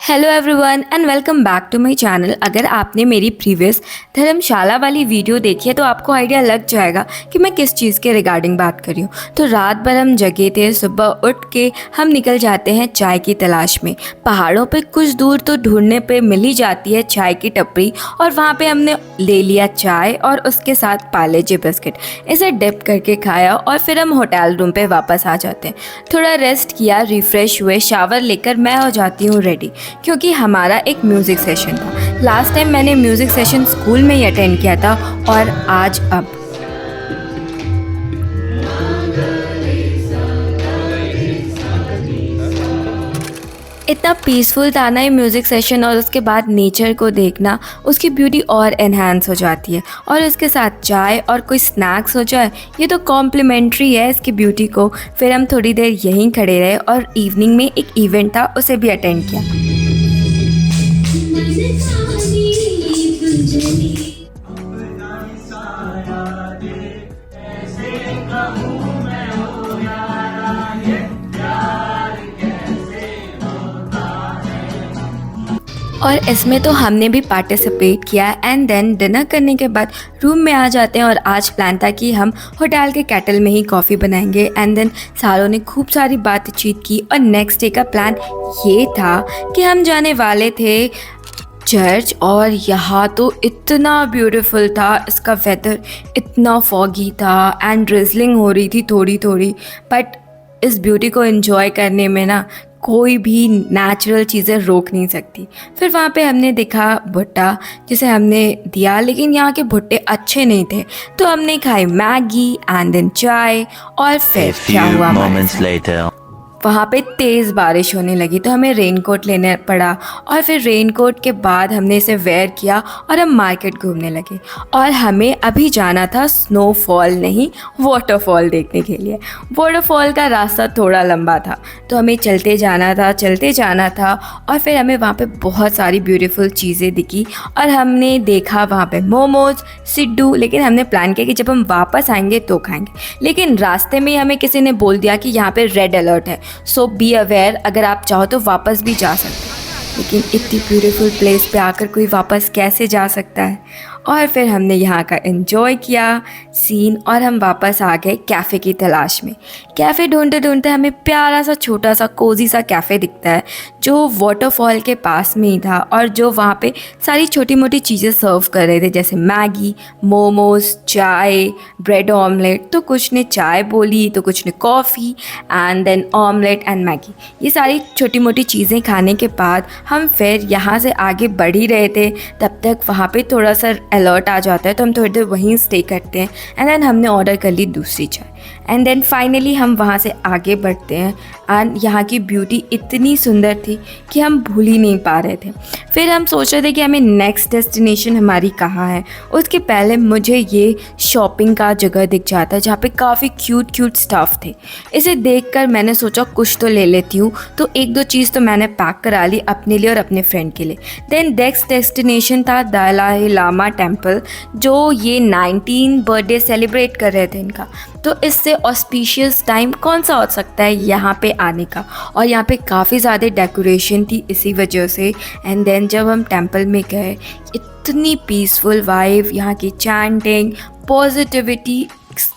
Hello everyone and welcome back to my channel. अगर आपने मेरी प्रीवियस धर्मशाला वाली वीडियो देखी है तो आपको आइडिया लग जाएगा कि मैं किस चीज़ के रिगार्डिंग बात कर रही हूँ। तो रात भर हम जगे थे, सुबह उठ के हम निकल जाते हैं चाय की तलाश में। पहाड़ों पे कुछ दूर तो ढूंढने पे मिल ही जाती है चाय की टपरी, और वहाँ पे हमने ले लिया चाय और उसके साथ पार्ले जी बिस्किट। इसे डिप करके खाया और फिर हम होटल रूम पे वापस आ जाते हैं। थोड़ा रेस्ट किया, रिफ़्रेश हुए, शावर लेकर मैं हो जाती हूँ रेडी, क्योंकि हमारा एक म्यूज़िक सेशन था। लास्ट टाइम मैंने म्यूज़िक सेशन स्कूल में ही अटेंड किया था और आज अब इतना पीसफुल था ना ये म्यूज़िक सेशन, और उसके बाद नेचर को देखना, उसकी ब्यूटी और एनहांस हो जाती है। और उसके साथ चाय और कोई स्नैक्स हो जाए, ये तो कॉम्प्लीमेंट्री है इसकी ब्यूटी को। फिर हम थोड़ी देर यहीं खड़े रहे और इवनिंग में एक इवेंट था, उसे भी अटेंड किया। और इसमें तो हमने भी पार्टिसिपेट किया। एंड देन डिनर करने के बाद रूम में आ जाते हैं, और आज प्लान था कि हम होटल के केटल में ही कॉफ़ी बनाएंगे। एंड देन सारों ने खूब सारी बातचीत की, और नेक्स्ट डे का प्लान ये था कि हम जाने वाले थे चर्च। और यहाँ तो इतना ब्यूटीफुल था, इसका वेदर इतना फॉगी था एंड ड्रिजलिंग हो रही थी थोड़ी थोड़ी, बट इस ब्यूटी को एंजॉय करने में ना कोई भी नेचुरल चीज़ें रोक नहीं सकती। फिर वहाँ पे हमने देखा भुट्टा, जिसे हमने दिया, लेकिन यहाँ के भुट्टे अच्छे नहीं थे, तो हमने खाई मैगी एंड देन चाय। और फिर क्या हुआ हमारे साथ? वहाँ पे तेज़ बारिश होने लगी, तो हमें रेनकोट लेना पड़ा। और फिर रेनकोट के बाद हमने इसे वेयर किया और हम मार्केट घूमने लगे। और हमें अभी जाना था स्नोफॉल नहीं, वाटरफॉल देखने के लिए। वाटरफॉल का रास्ता थोड़ा लंबा था, तो हमें चलते जाना था। और फिर हमें वहाँ पे बहुत सारी ब्यूटीफुल चीज़ें दिखी, और हमने देखा वहाँ पे मोमोज, सिड्डू। लेकिन हमने प्लान किया कि जब हम वापस आएंगे तो खाएंगे, लेकिन रास्ते में ही हमें किसी ने बोल दिया कि यहाँ पे रेड अलर्ट है, सो बी अवेयर, अगर आप चाहो तो वापस भी जा सकते हैं। लेकिन इतनी ब्यूटीफुल प्लेस पे आकर कोई वापस कैसे जा सकता है? और फिर हमने यहाँ का एंजॉय किया सीन, और हम वापस आ गए कैफ़े की तलाश में। कैफ़े ढूंढते ढूंढते हमें प्यारा सा छोटा सा कोजी सा कैफ़े दिखता है, जो वाटरफॉल के पास में ही था, और जो वहाँ पे सारी छोटी मोटी चीज़ें सर्व कर रहे थे, जैसे मैगी, मोमोज, चाय, ब्रेड ऑमलेट। तो कुछ ने चाय बोली, तो कुछ ने coffee, and then omelette and Maggi. ये सारी छोटी मोटी चीज़ें खाने के बाद हम फिर यहाँ से आगे बढ़ ही रहे थे। तब तक वहाँ पे थोड़ा सा अलर्ट आ जाता है, तो हम थोड़ी देर वहीं स्टे करते हैं। एंड देन हमने ऑर्डर कर ली दूसरी चाय। एंड देन फाइनली हम वहाँ से आगे बढ़ते हैं, एंड यहाँ की ब्यूटी इतनी सुंदर थी कि हम भूल ही नहीं पा रहे थे। फिर हम सोच रहे थे कि हमें नेक्स्ट डेस्टिनेशन हमारी कहाँ है। उसके पहले मुझे ये शॉपिंग का जगह दिख जाता है, जहाँ पे काफ़ी क्यूट स्टफ़ थे। इसे देखकर मैंने सोचा कुछ तो ले लेती हूँ, तो एक दो चीज़ तो मैंने पैक करा ली अपने लिए और अपने फ्रेंड के लिए। देन नेक्स्ट डेस्टिनेशन था दलाई लामा टेम्पल, जो ये 19 बर्थडे सेलिब्रेट कर रहे थे इनका। तो इससे ऑस्पिशियस टाइम कौन सा हो सकता है यहाँ पे आने का? और यहाँ पे काफ़ी ज़्यादा डेकोरेशन थी इसी वजह से। एंड देन जब हम टेंपल में गए, इतनी पीसफुल वाइब, यहाँ की चैंटिंग, पॉजिटिविटी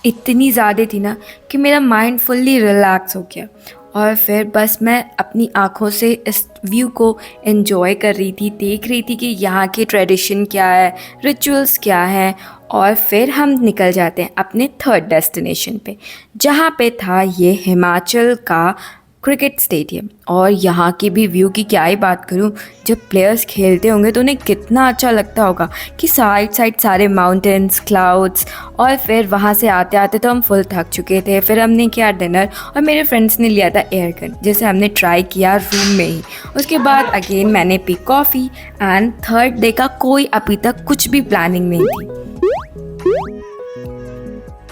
इतनी ज़्यादा थी ना कि मेरा माइंड फुल्ली रिलैक्स हो गया। और फिर बस मैं अपनी आँखों से इस व्यू को एंजॉय कर रही थी, देख रही थी कि यहाँ के ट्रेडिशन क्या है, रिचुअल्स क्या है। और फिर हम निकल जाते हैं अपने थर्ड डेस्टिनेशन पे, जहाँ पे था ये हिमाचल का क्रिकेट स्टेडियम। और यहाँ की भी व्यू की क्या ही बात करूँ, जब प्लेयर्स खेलते होंगे तो उन्हें कितना अच्छा लगता होगा कि साइड सारे माउंटेन्स, क्लाउड्स। और फिर वहाँ से आते आते तो हम फुल थक चुके थे। फिर हमने किया डिनर, और मेरे फ्रेंड्स ने लिया था एयर गन, जिसे हमने ट्राई किया रूम में ही। उसके बाद अगेन मैंने P coffee, and third day का कोई अभी तक कुछ भी प्लानिंग नहीं थी।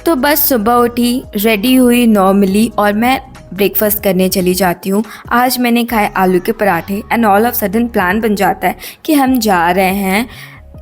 तो बस सुबह उठी, रेडी हुई नॉर्मली, और मैं ब्रेकफास्ट करने चली जाती हूँ। आज मैंने खाए आलू के पराठे, and all of sudden plan बन जाता है कि हम जा रहे हैं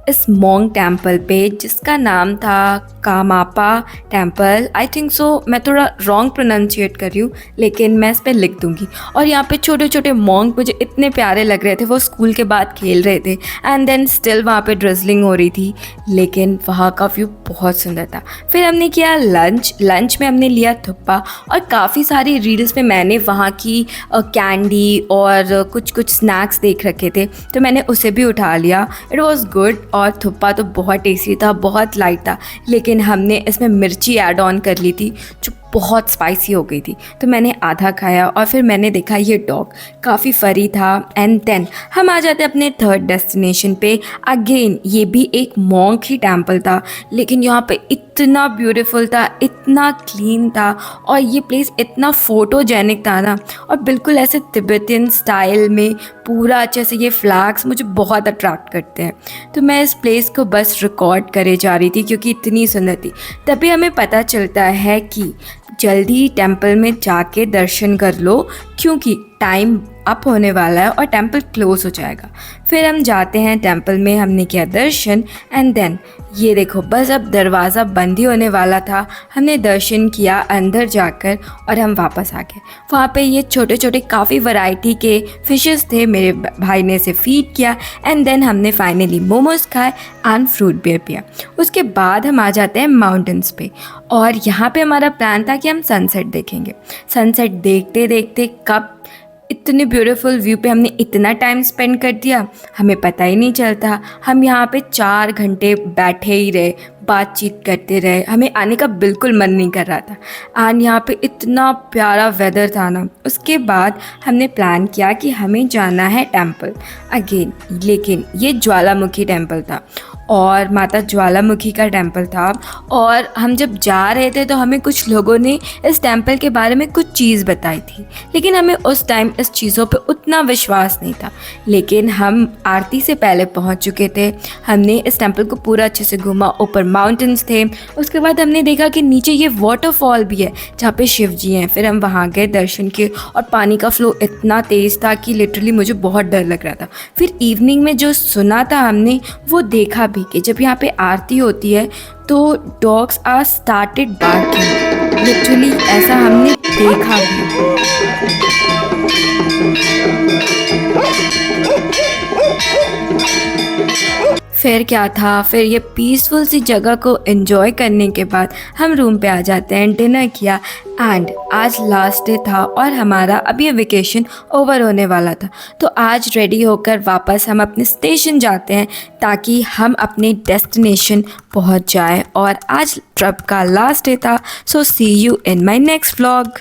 इस मोंग टेम्पल पे जिसका नाम था कामापा टेम्पल। आई थिंक सो, मैं थोड़ा रॉन्ग प्रोनाउंशिएट कर रही हूँ लेकिन मैं इस पर लिख दूँगी। और यहाँ पे छोटे छोटे मोंग मुझे इतने प्यारे लग रहे थे, वो स्कूल के बाद खेल रहे थे एंड देन स्टिल वहाँ पे ड्रिजलिंग हो रही थी, लेकिन वहाँ का व्यू बहुत सुंदर था। फिर हमने किया लंच में हमने लिया थुप्पा, और काफ़ी सारी रील्स में मैंने वहाँ की कैंडी और कुछ स्नैक्स देख रखे थे, तो मैंने उसे भी उठा लिया। इट वॉज़ गुड, और थुप्पा तो बहुत टेस्टी था, बहुत लाइट था, लेकिन हमने इसमें मिर्ची ऐड ऑन कर ली थी जो बहुत स्पाइसी हो गई थी, तो मैंने आधा खाया। और फिर मैंने देखा ये डॉग काफ़ी फरी था। एंड देन हम आ जाते अपने थर्ड डेस्टिनेशन पे। अगेन ये भी एक मॉन्क ही टेम्पल था, लेकिन यहाँ पे इतना ब्यूटीफुल था, इतना क्लीन था, और ये प्लेस इतना फोटोजेनिक था ना, और बिल्कुल ऐसे तिब्बतियन स्टाइल में पूरा अच्छे से ये फ्लैग्स मुझे बहुत अट्रैक्ट करते हैं। तो मैं इस प्लेस को बस रिकॉर्ड करे जा रही थी क्योंकि इतनी सुंदर थी। तभी हमें पता चलता है कि जल्दी टेम्पल में जाके दर्शन कर लो क्योंकि टाइम अप होने वाला है और टेम्पल क्लोज हो जाएगा। फिर हम जाते हैं टेम्पल में, हमने किया दर्शन एंड देन ये देखो, बस अब दरवाज़ा बंद ही होने वाला था। हमने दर्शन किया अंदर जाकर और हम वापस आ गए। वहाँ पे ये छोटे छोटे काफ़ी वैरायटी के फिशेस थे, मेरे भाई ने इसे फीड किया एंड देन हमने फाइनली मोमोज खाए एंड फ्रूट बियर पिया। उसके बाद हम आ जाते हैं माउंटेन्स पे, और यहाँ पे हमारा प्लान था कि हम सनसेट देखेंगे। सनसेट देखते देखते कब इतने ब्यूटीफुल व्यू पे हमने इतना टाइम स्पेंड कर दिया, हमें पता ही नहीं चलता। हम यहाँ पे 4 घंटे बैठे ही रहे, बातचीत करते रहे, हमें आने का बिल्कुल मन नहीं कर रहा था। एंड यहाँ पे इतना प्यारा वेदर था ना। उसके बाद हमने प्लान किया कि हमें जाना है टेम्पल अगेन, लेकिन ये ज्वालामुखी टेम्पल था और माता ज्वालामुखी का टेम्पल था। और हम जब जा रहे थे तो हमें कुछ लोगों ने इस टेम्पल के बारे में कुछ चीज़ बताई थी, लेकिन हमें उस टाइम इस चीज़ों पे उतना विश्वास नहीं था। लेकिन हम आरती से पहले पहुंच चुके थे, हमने इस टेम्पल को पूरा अच्छे से घूमा, ऊपर माउंटेन्स थे। उसके बाद हमने देखा कि नीचे ये वाटरफॉल भी है जहाँ पे शिव जी हैं। फिर हम वहाँ गए, दर्शन किए, और पानी का फ्लो इतना तेज़ था कि लिटरली मुझे बहुत डर लग रहा था। फिर इवनिंग में जो सुना था हमने वो देखा भी कि जब यहाँ पे आरती होती है तो dogs are started barking, literally ऐसा हमने देखा भी। फिर क्या था, फिर ये पीसफुल सी जगह को एंजॉय करने के बाद हम रूम पे आ जाते हैं, डिनर किया एंड आज लास्ट डे था और हमारा अब ये वेकेशन ओवर होने वाला था। तो आज रेडी होकर वापस हम अपने स्टेशन जाते हैं ताकि हम अपने डेस्टिनेशन पहुंच जाए। और आज ट्रिप का लास्ट डे था। So see you in my next vlog.